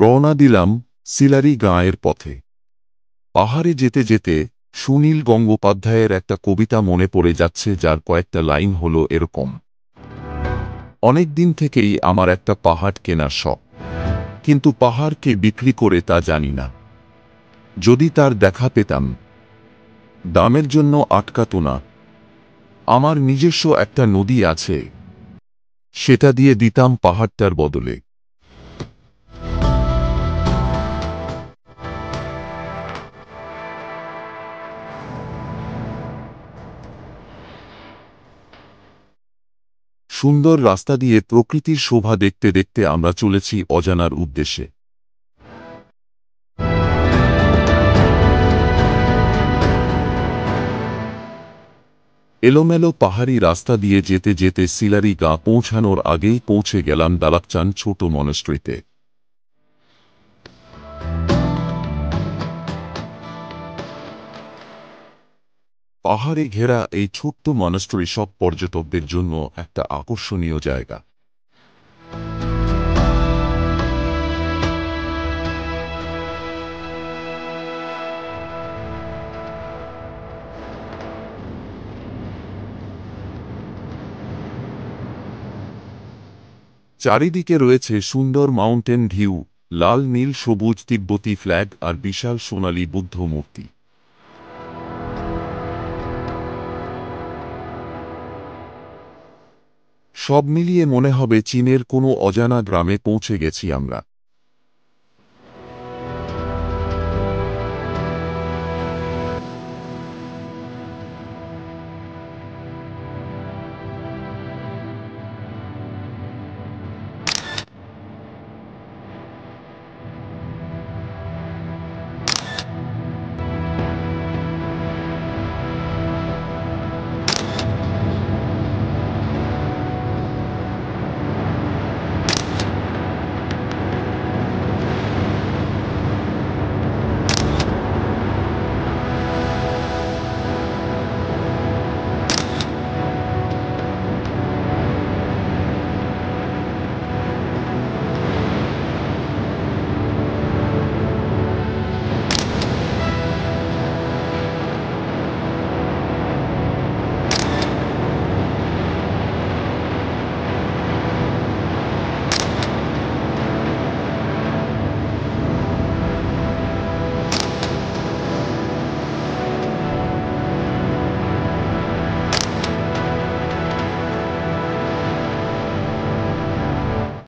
রওনা দিলাম সিলারি গাঁয়ের পথে। পাহাড়ে যেতে যেতে সুনীল গঙ্গোপাধ্যায়ের একটা কবিতা মনে পড়ে যাচ্ছে, যার কয়েকটা লাইন হলো এরকম: অনেক দিন থেকেই আমার একটা পাহাড় কেনার শখ, কিন্তু পাহাড়কে বিক্রি করে তা জানি না। যদি তার দেখা পেতাম, দামের জন্য আটকাতো না। আমার নিজস্ব একটা নদী আছে, সেটা দিয়ে দিতাম পাহাড়টার বদলে। সুন্দর রাস্তা দিয়ে প্রকৃতির শোভা দেখতে দেখতে আমরা চলেছি অজানার উদ্দেশ্যে। এলোমেলো পাহাড়ি রাস্তা দিয়ে যেতে যেতে সিলারি গাঁ পৌঁছানোর আগেই পৌঁছে গেলাম দালাকচান ছোট মনস্ট্রিতে। পাহাড়ে ঘেরা এই ছোট্ট মনস্ট্রি সব পর্যটকদের জন্য একটা আকর্ষণীয় জায়গা। চারিদিকে রয়েছে সুন্দর মাউন্টেন ভিউ, লাল নীল সবুজ তিব্বতী ফ্ল্যাগ আর বিশাল সোনালী বুদ্ধ মূর্তি। সব মিলিয়ে মনে হবে চীনের কোনো অজানা গ্রামে পৌঁছে গেছি আমরা।